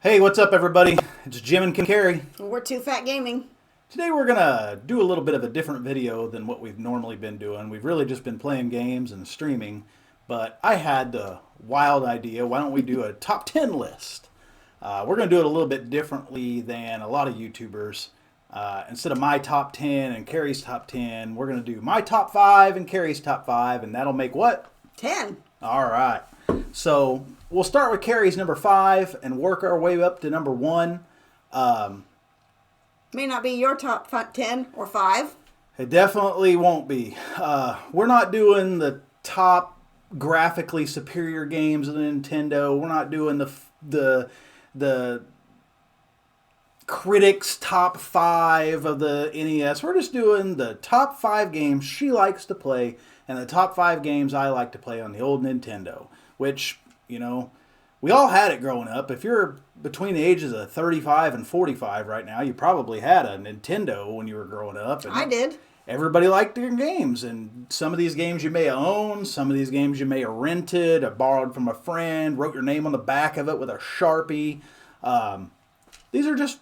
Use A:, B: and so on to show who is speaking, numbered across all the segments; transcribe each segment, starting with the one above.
A: Hey, what's up, everybody? It's Jim and Carrie.
B: We're Too Fat Gaming.
A: Today we're going to do a little bit of a different video than what we've normally been doing. We've really just been playing games and streaming, but I had the wild idea, why don't we do a top 10 list? We're going to do it a little bit differently than a lot of YouTubers. Instead of my top 10 and Carrie's top 10, we're going to do my top 5 and Carrie's top 5, and that'll make what?
B: 10.
A: All right. So we'll start with Carrie's number 5 and work our way up to number 1.
B: May not be your top 10 or 5.
A: It definitely won't be. We're not doing the top graphically superior games of the Nintendo. We're not doing the critics' top 5 of the NES. We're just doing the top 5 games she likes to play and the top 5 games I like to play on the old Nintendo. Which, you know, we all had it growing up. If you're between the ages of 35 and 45 right now, you probably had a Nintendo when you were growing up. And
B: I did.
A: Everybody liked their games, and some of these games you may have owned, some of these games you may have rented or borrowed from a friend, wrote your name on the back of it with a Sharpie. These are just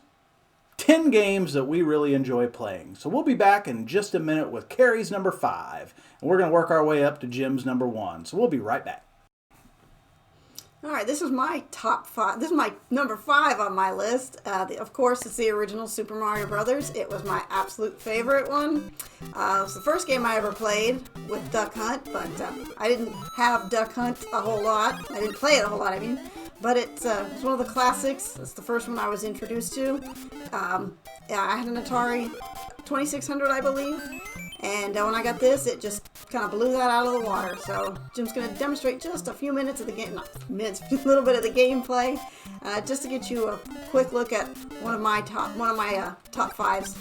A: 10 games that we really enjoy playing. So we'll be back in just a minute with Carrie's number 5, and we're going to work our way up to Jim's number 1. So we'll be right back.
B: All right, this is my top 5. This is my number 5 on my list. Of course, it's the original Super Mario Brothers. It was my absolute favorite one. It was the first game I ever played with Duck Hunt, but I didn't have Duck Hunt a whole lot. I didn't play it a whole lot, I mean. But it's one of the classics. It's the first one I was introduced to. I had an Atari 2600, I believe. And when I got this, it just kind of blew that out of the water. So Jim's going to demonstrate just a few minutes of the game, not minutes, a little bit of the gameplay, just to get you a quick look at one of my top 5s.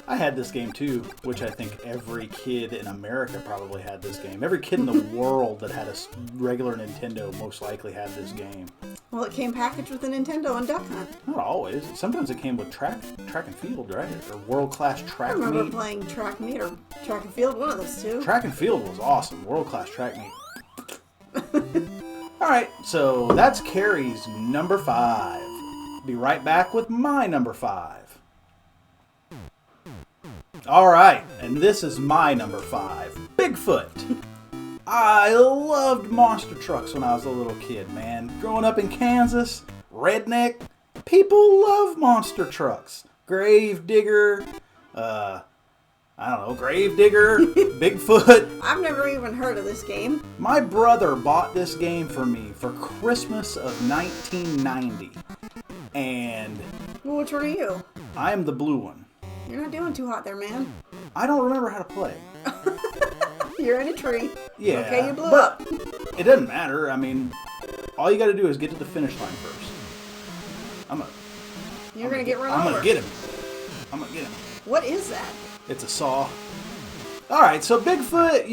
A: I had this game too, which I think every kid in America probably had this game. Every kid in the world that had a regular Nintendo most likely had this game.
B: Well, it came packaged with a Nintendo and Duck Hunt.
A: Not always. Sometimes it came with track and field, right? Or world-class track meet.
B: I remember playing track meet or track and field, one of those two.
A: Track and field was awesome. World-class track meet. All right, so that's Carrie's number 5. Be right back with my number 5. All right, and this is my number 5, Bigfoot. I loved monster trucks when I was a little kid, man. Growing up in Kansas, redneck, people love monster trucks. Gravedigger, Bigfoot.
B: I've never even heard of this game.
A: My brother bought this game for me for Christmas of 1990. And
B: Well, which one are you?
A: I'm the blue one.
B: You're not doing too hot there, man.
A: I don't remember how to play.
B: You're in a tree.
A: Yeah.
B: Okay, you blew
A: but
B: up.
A: It doesn't matter. I mean, all you got to do is get to the finish line first.
B: You're going to get run over.
A: I'm going to get him. I'm going to get him.
B: What is that?
A: It's a saw. All right, so Bigfoot,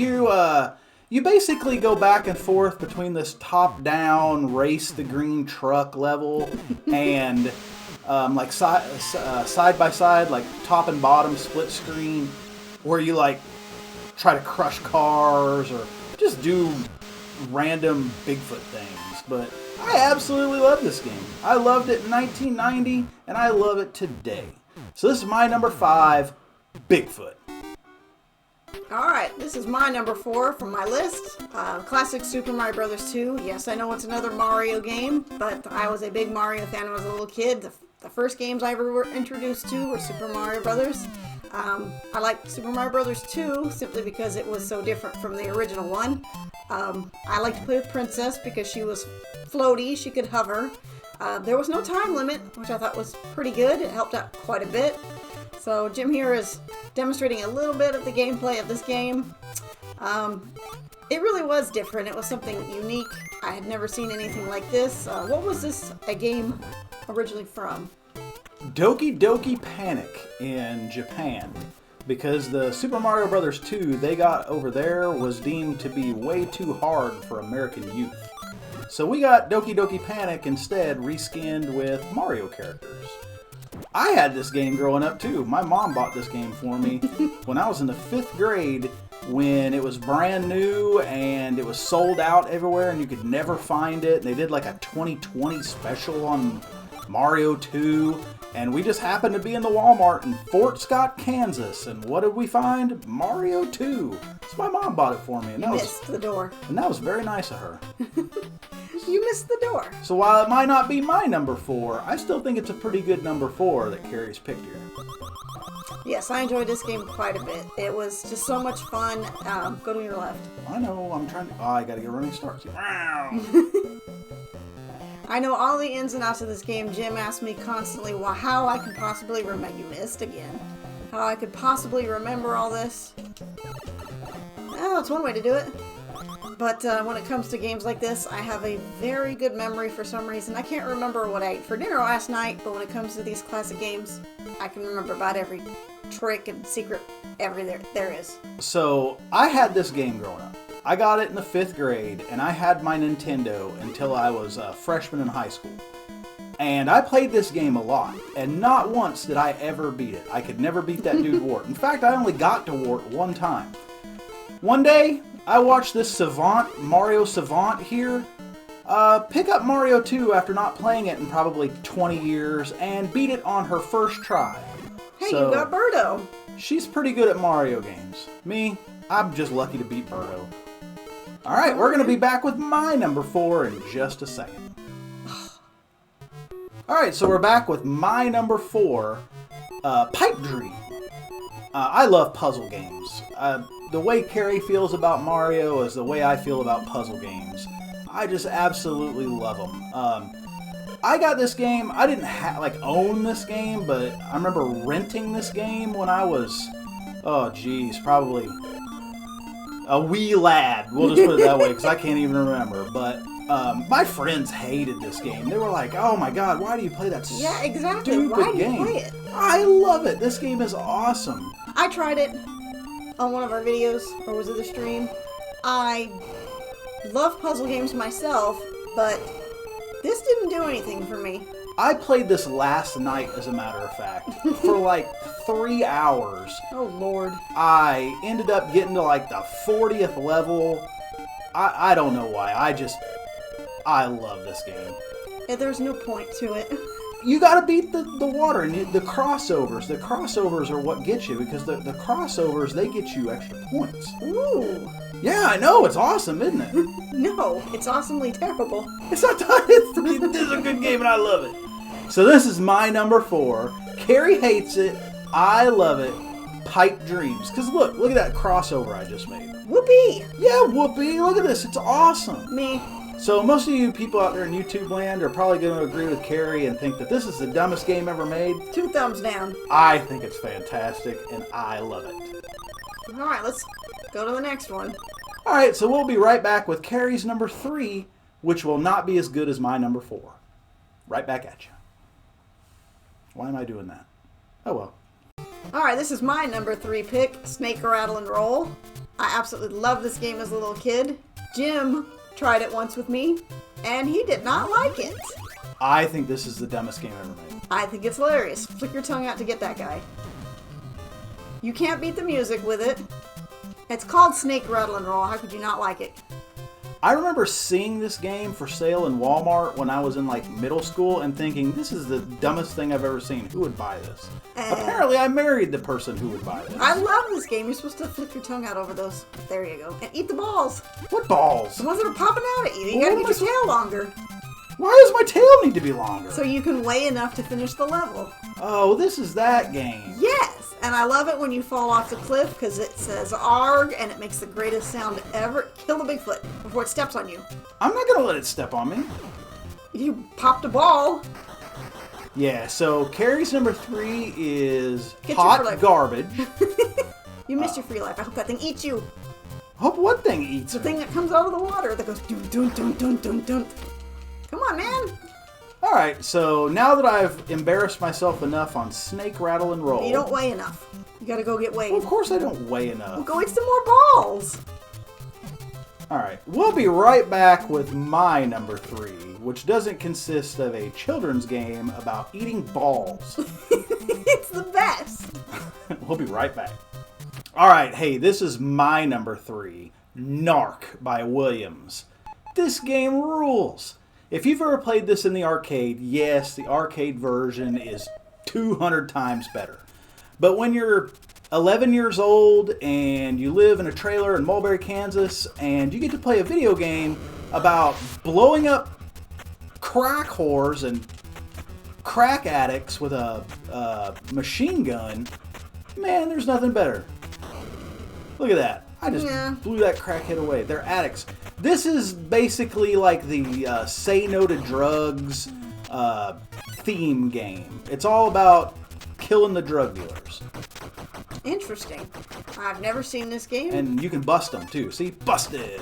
A: you basically go back and forth between this top-down race the green truck level and like side by side, like top and bottom split screen, where you like try to crush cars or just do random Bigfoot things. But I absolutely love this game. I loved it in 1990 and I love it today. So this is my number 5, Bigfoot.
B: Alright, this is my number 4 from my list. Classic Super Mario Brothers 2. Yes, I know it's another Mario game, but I was a big Mario fan when I was a little kid. The first games I ever were introduced to were Super Mario Brothers. I liked Super Mario Brothers 2 simply because it was so different from the original one. I liked to play with Princess because she was floaty, she could hover. There was no time limit, which I thought was pretty good. It helped out quite a bit. So Jim here is demonstrating a little bit of the gameplay of this game. It really was different. It was something unique. I had never seen anything like this. What was this a game originally from?
A: Doki Doki Panic in Japan, because the Super Mario Brothers 2 they got over there was deemed to be way too hard for American youth. So we got Doki Doki Panic instead reskinned with Mario characters. I had this game growing up too. My mom bought this game for me when I was in the 5th grade, when it was brand new and it was sold out everywhere and you could never find it. They did like a 2020 special on Mario 2, and we just happened to be in the Walmart in Fort Scott, Kansas, and what did we find? Mario 2. So my mom bought it for me, and
B: You missed the door.
A: and that was very nice of her.
B: You missed the door.
A: So while it might not be my number 4, I still think it's a pretty good number 4 that Carrie's picked here.
B: Yes, I enjoyed this game quite a bit. It was just so much fun. Go to your left.
A: I know, I'm trying to... Oh, I gotta get a running start. See?
B: I know all the ins and outs of this game. Jim asked me constantly how I could possibly remember. You missed again. How I could possibly remember all this. Well, that's one way to do it. But when it comes to games like this, I have a very good memory for some reason. I can't remember what I ate for dinner last night, but when it comes to these classic games, I can remember about every trick and secret there is.
A: So, I had this game growing up. I got it in the 5th grade, and I had my Nintendo until I was a freshman in high school. And I played this game a lot, and not once did I ever beat it. I could never beat that dude Wart. In fact, I only got to Wart one time. One day, I watched this savant, Mario Savant here, pick up Mario 2 after not playing it in probably 20 years, and beat it on her first try.
B: Hey,
A: So,
B: you got Birdo.
A: she's pretty good at Mario games. Me, I'm just lucky to beat Birdo. Alright, we're going to be back with my number 4 in just a second. Alright, so we're back with my number 4, Pipe Dream. I love puzzle games. The way Carrie feels about Mario is the way I feel about puzzle games. I just absolutely love them. I got this game, I didn't own this game, but I remember renting this game when I was, oh geez, probably a wee lad. We'll just put it that way, because I can't even remember. But my friends hated this game. They were like, oh my god, why do you play that
B: Yeah, exactly.
A: stupid
B: Why do you
A: game?
B: play it?
A: I love it. This game is awesome.
B: I tried it on one of our videos, or was it the stream? I love puzzle games myself, but this didn't do anything for me.
A: I played this last night, as a matter of fact, for like 3 hours.
B: Oh, Lord.
A: I ended up getting to like the 40th level. I don't know why. I love this game.
B: Yeah, there's no point to it.
A: You gotta beat the water and the crossovers. The crossovers are what get you, because the crossovers, they get you extra points.
B: Ooh.
A: Yeah, I know. It's awesome, isn't it?
B: No, it's awesomely terrible.
A: It's not this is a good game and I love it. So this is my number 4. Carrie hates it. I love it. Pipe Dreams. Because look at that crossover I just made.
B: Whoopee!
A: Yeah, whoopee. Look at this. It's awesome.
B: Me.
A: So most of you people out there in YouTube land are probably going to agree with Carrie and think that this is the dumbest game ever made.
B: 2 thumbs down.
A: I think it's fantastic and I love it.
B: Alright, let's go to the next one.
A: Alright, so we'll be right back with Carrie's number 3, which will not be as good as my number 4. Right back at you. Why am I doing that? Oh well.
B: Alright, this is my number 3 pick, Snake Rattle and Roll. I absolutely loved this game as a little kid. Jim tried it once with me, and he did not like it.
A: I think this is the dumbest game ever made.
B: I think it's hilarious. Flick your tongue out to get that guy. You can't beat the music with it. It's called Snake Rattle and Roll. How could you not like it?
A: I remember seeing this game for sale in Walmart when I was in like middle school and thinking, this is the dumbest thing I've ever seen. Who would buy this? Apparently I married the person who would buy this.
B: I love this game. You're supposed to flick your tongue out over those. There you go. And eat the balls.
A: What balls?
B: The ones that are popping out at you. You gotta get your tail longer.
A: Why does my tail need to be longer?
B: So you can weigh enough to finish the level.
A: Oh, this is that game.
B: Yes! And I love it when you fall off the cliff because it says ARG and it makes the greatest sound ever. Kill the Bigfoot before it steps on you.
A: I'm not going to let it step on me.
B: You popped a ball.
A: Yeah, so Carrie's number 3 is
B: Get your
A: hot
B: life.
A: garbage.
B: You missed your free life. I hope that thing eats you.
A: Hope what thing eats
B: The
A: her?
B: thing that comes out of the water that goes dun dun dun dun dun dun. Come on, man.
A: Alright, so now that I've embarrassed myself enough on Snake, Rattle, and Roll...
B: You don't weigh enough. You gotta go get weighed.
A: Well, of course I don't weigh enough.
B: Well, go eat some more balls.
A: Alright, we'll be right back with my number 3, which doesn't consist of a children's game about eating balls.
B: It's the best.
A: We'll be right back. All right, hey, this is my number 3, NARC by Williams. This game rules. If you've ever played this in the arcade, yes, the arcade version is 200 times better. But when you're 11 years old and you live in a trailer in Mulberry, Kansas, and you get to play a video game about blowing up crack whores and crack addicts with a machine gun, man, there's nothing better. Look at that. I just blew that crackhead away. They're addicts. This is basically like the Say No to Drugs theme game. It's all about killing the drug dealers.
B: Interesting. I've never seen this game.
A: And you can bust them too. See? Busted.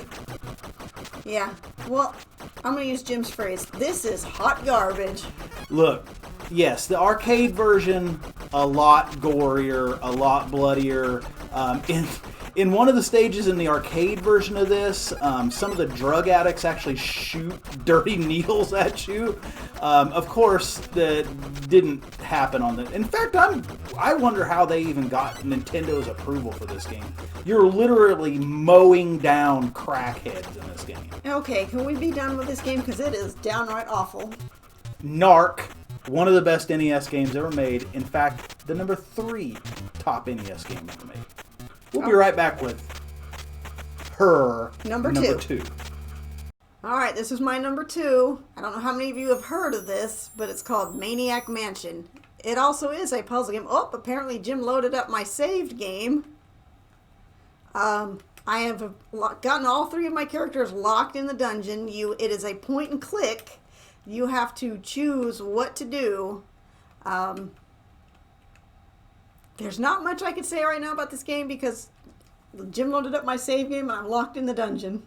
B: Yeah. Well, I'm going to use Jim's phrase. This is hot garbage.
A: Look, yes, the arcade version, a lot gorier, a lot bloodier. In one of the stages in the arcade version of this, some of the drug addicts actually shoot dirty needles at you. Of course, that didn't happen on the... In fact, I wonder how they even got Nintendo's approval for this game. You're literally mowing down crackheads in this game.
B: Okay, can we be done with this game? Because it is downright awful.
A: NARC, one of the best NES games ever made. In fact, the number 3 top NES game ever made. We'll be right back with her
B: number 2. All right, this is my number 2. I don't know how many of you have heard of this, but it's called Maniac Mansion. It also is a puzzle game. Oh, apparently Jim loaded up my saved game. I have gotten all 3 of my characters locked in the dungeon. It is a point and click. You have to choose what to do. There's not much I could say right now about this game because Jim loaded up my save game and I'm locked in the dungeon.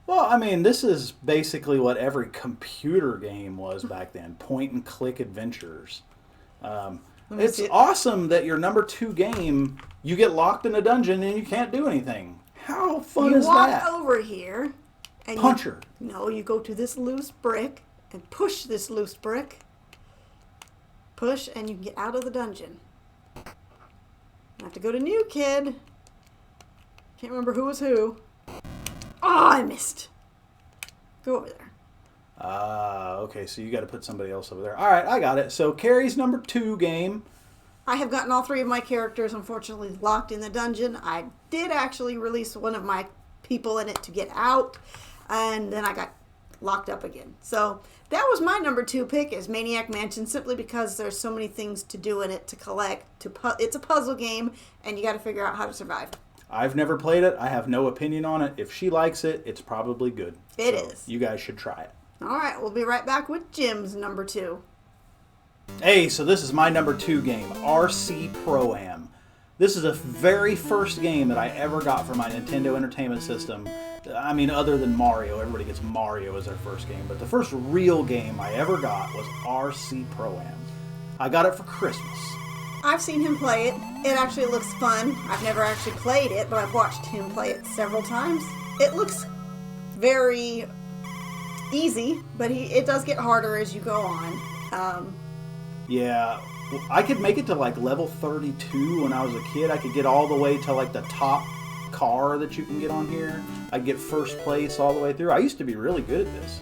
A: Well, I mean, this is basically what every computer game was back then. Point and click adventures. It's awesome that your number 2 game, you get locked in a dungeon and you can't do anything. How fun is that?
B: You walk over here and
A: punch her.
B: No, you go to this loose brick and push this loose brick. Push and you can get out of the dungeon. I have to go to new kid. Can't remember who was who. Oh, I missed. Go over there.
A: Okay, so you got to put somebody else over there. All right, I got it. So Carrie's number 2 game.
B: I have gotten all 3 of my characters, unfortunately, locked in the dungeon. I did actually release one of my people in it to get out, and then I got locked up again. So that was my number 2 pick, is Maniac Mansion, simply because there's so many things to do in it, to collect. It's a puzzle game, and you got to figure out how to survive.
A: I've never played it. I have no opinion on it. If she likes it, it's probably good.
B: It is.
A: You guys should try it.
B: All right, we'll be right back with Jim's number 2.
A: Hey, so this is my number 2 game, RC Pro-Am. This is the very first game that I ever got for my Nintendo Entertainment System. I mean, other than Mario. Everybody gets Mario as their first game. But the first real game I ever got was RC Pro-Am. I got it for Christmas.
B: I've seen him play it. It actually looks fun. I've never actually played it, but I've watched him play it several times. It looks very easy, but it does get harder as you go on.
A: Yeah, I could make it to like level 32 when I was a kid. I could get all the way to like the top car that you can get on here. I'd get first place all the way through. I used to be really good at this.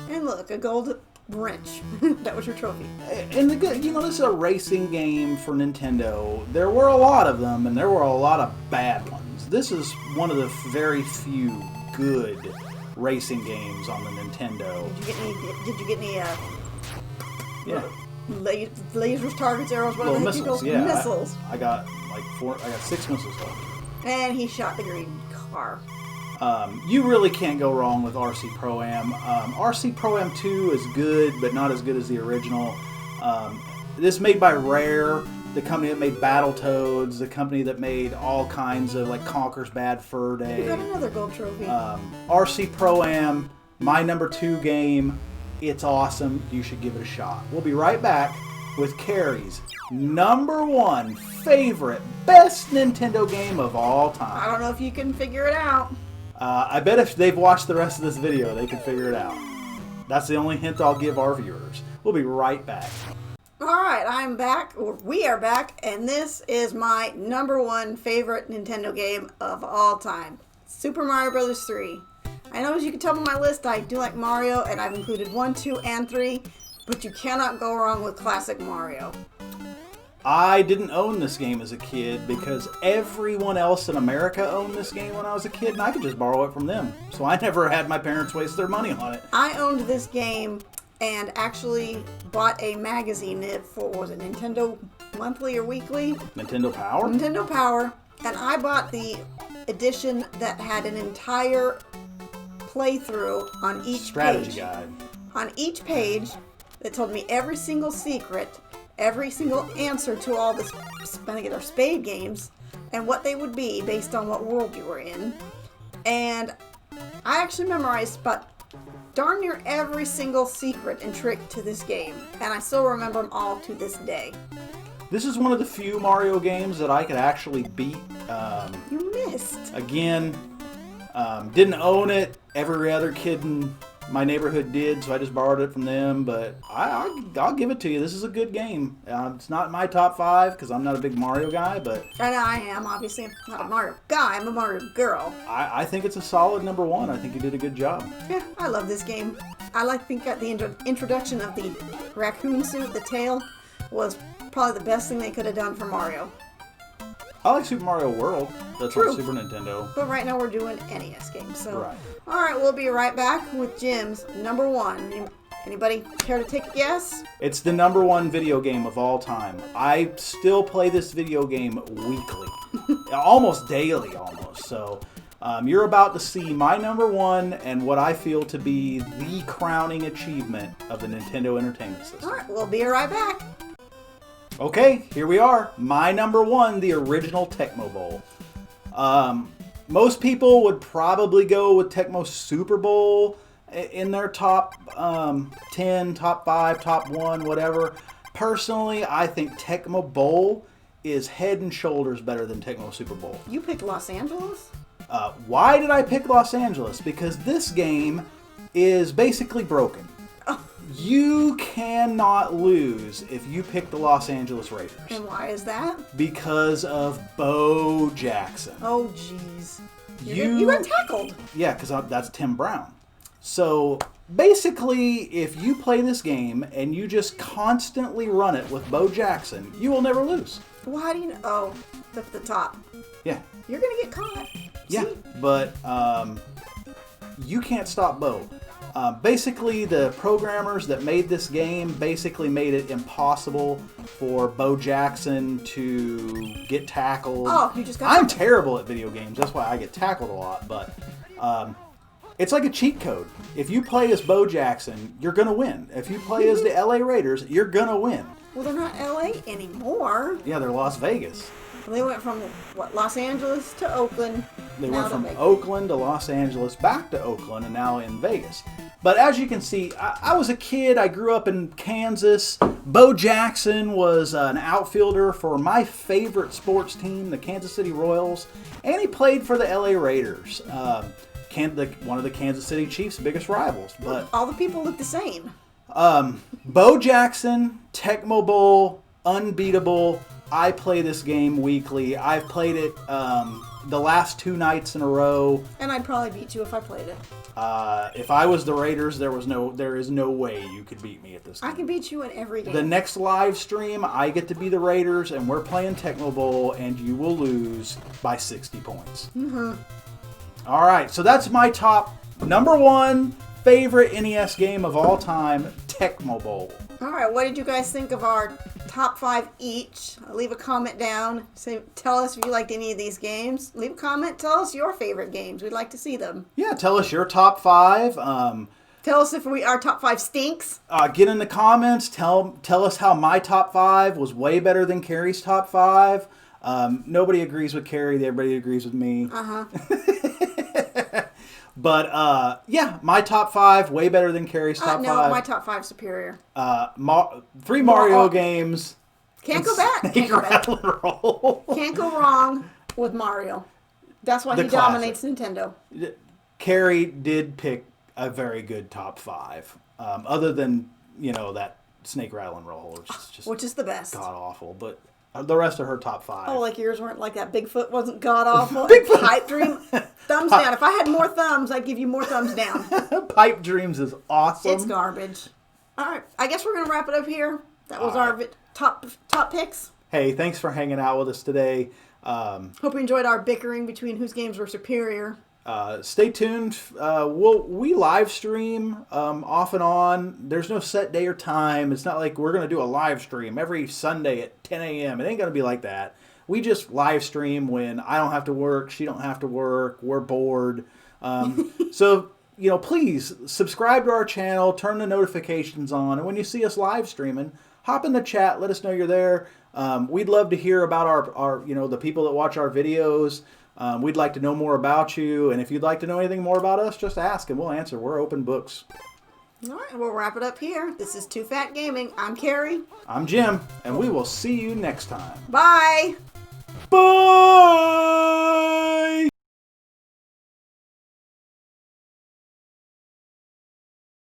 B: And look, a gold wrench. That was your trophy.
A: And this is a racing game for Nintendo. There were a lot of them, and there were a lot of bad ones. This is one of the very few good racing games on the Nintendo.
B: Did you get any
A: yeah.
B: Lasers, targets, arrows, whatever?
A: Well, missiles, yeah.
B: Missiles.
A: I got like 6 missiles left.
B: And he shot the green car.
A: You really can't go wrong with RC Pro-Am. RC Pro-Am 2 is good, but not as good as the original. This is made by Rare, the company that made Battletoads, the company that made all kinds of, like, Conker's Bad Fur Day.
B: You got another gold trophy.
A: RC Pro-Am, my number 2 game. It's awesome. You should give it a shot. We'll be right back with Carrie's number 1 favorite, best Nintendo game of all time.
B: I don't know if you can figure it out.
A: I bet if they've watched the rest of this video, they can figure it out. That's the only hint I'll give our viewers. We'll be right back.
B: All All right, I'm back, or we are back, and this is my number one favorite Nintendo game of all time, Super Mario Bros. 3. I know, as you can tell from my list, I do like Mario, and I've included 1, 2, and 3, but you cannot go wrong with classic Mario.
A: I didn't own this game as a kid because everyone else in America owned this game when I was a kid, and I could just borrow it from them. So I never had my parents waste their money on it.
B: I owned this game and actually bought a magazine for, was it Nintendo Monthly or Weekly?
A: Nintendo Power?
B: Nintendo Power. And I bought the edition that had an entire playthrough on each
A: Strategy
B: page.
A: guide.
B: On each page that told me every single secret, every single answer to all the spade games, and what they would be based on what world you were in. And I actually memorized about darn near every single secret and trick to this game, and I still remember them all to this day.
A: This is one of the few Mario games that I could actually beat.
B: You missed.
A: Again, didn't own it. Every other kid in my neighborhood did, so I just borrowed it from them. But I'll give it to you. This is a good game. It's not my top 5 because I'm not a big Mario guy, but
B: And I am, obviously. I'm not a Mario guy, I'm a Mario girl.
A: I think it's a solid number 1. I think you did a good job.
B: Yeah, I love this game. I think that the introduction of the raccoon suit, the tail, was probably the best thing they could have done for Mario.
A: I like Super Mario World. That's
B: True.
A: on Super Nintendo.
B: But right now we're doing NES games, so.
A: Right.
B: All right, we'll be right back with Jim's number 1. Anybody care to take a guess?
A: It's the number 1 video game of all time. I still play this video game weekly. Almost daily, almost. So you're about to see my number 1 and what I feel to be the crowning achievement of the Nintendo Entertainment System.
B: All right, we'll be right back.
A: Okay, here we are. My number 1, the original Tecmo Bowl. Most people would probably go with Tecmo Super Bowl in their top 10, top 5, top 1, whatever. Personally, I think Tecmo Bowl is head and shoulders better than Tecmo Super Bowl.
B: You picked Los Angeles?
A: Why did I pick Los Angeles? Because this game is basically broken. You cannot lose if you pick the Los Angeles Raiders.
B: And why is that?
A: Because of Bo Jackson.
B: Oh, jeez. You got tackled.
A: Yeah, because that's Tim Brown. So basically, if you play this game and you just constantly run it with Bo Jackson, you will never lose.
B: Well, how do you know? Oh, that's the top.
A: Yeah.
B: You're going to get caught.
A: Yeah,
B: See?
A: but you can't stop Bo. Basically, the programmers that made this game basically made it impossible for Bo Jackson to get tackled.
B: Oh, you just got
A: I'm
B: tackled.
A: terrible at video games. That's why I get tackled a lot. But it's like a cheat code. If you play as Bo Jackson, you're going to win. If you play as the LA Raiders, you're going to win.
B: Well, they're not LA anymore.
A: Yeah, they're Las Vegas.
B: They went from, Los Angeles to Oakland.
A: They
B: now
A: went
B: to
A: from
B: Vegas.
A: Oakland to Los Angeles, back to Oakland, and now in Vegas. But as you can see, I was a kid. I grew up in Kansas. Bo Jackson was an outfielder for my favorite sports team, the Kansas City Royals, and he played for the LA Raiders, one of the Kansas City Chiefs' biggest rivals. But
B: All the people look the same.
A: Bo Jackson, Tecmo Bowl, unbeatable. I play this game weekly. I've played it the last 2 nights in a row.
B: And I'd probably beat you if I played it.
A: If I was the Raiders, there is no way you could beat me at this game.
B: I can beat you in every game.
A: The next live stream, I get to be the Raiders, and we're playing Tecmo Bowl, and you will lose by 60 points. Mm-hmm. All right, so that's my top number 1 favorite NES game of all time, Tecmo Bowl.
B: All right, what did you guys think of our top 5 each? Leave a comment down. Tell us if you liked any of these games. Leave a comment. Tell us your favorite games. We'd like to see them.
A: Yeah, tell us your top 5.
B: Tell us if our top 5 stinks.
A: Get in the comments. Tell us how my top 5 was way better than Carrie's top 5. Nobody agrees with Carrie. Everybody agrees with me.
B: Uh-huh.
A: But, yeah, my top 5, way better than Carrie's top 5.
B: No, my top 5 superior.
A: 3 Mario games.
B: Can't go back. Can't go back. Can't go wrong with Mario. That's why
A: The
B: he
A: classic.
B: dominates Nintendo.
A: Carrie did pick a very good top 5. Other than, that Snake Rattle and Roll,
B: which is the best.
A: god awful. But the rest of her top 5.
B: Oh, like yours weren't like that. Bigfoot wasn't god awful.
A: Bigfoot.
B: Pipe Dream, thumbs down. If I had more thumbs, I'd give you more thumbs down.
A: Pipe Dreams is awesome.
B: It's garbage. All right, I guess we're gonna wrap it up here. That was our top picks.
A: Hey, thanks for hanging out with us today.
B: Hope you enjoyed our bickering between whose games were superior.
A: Stay tuned. We live stream off and on. There's no set day or time. It's not like we're going to do a live stream every Sunday at 10 a.m. It ain't going to be like that. We just live stream when I don't have to work, she don't have to work, we're bored. So, please subscribe to our channel, turn the notifications on, and when you see us live streaming, hop in the chat, let us know you're there. We'd love to hear about our the people that watch our videos. We'd like to know more about you, and if you'd like to know anything more about us, just ask and we'll answer. We're open books.
B: All right, we'll wrap it up here. This is Too Fat Gaming. I'm Carrie.
A: I'm Jim, and we will see you next time.
B: Bye!
A: Bye!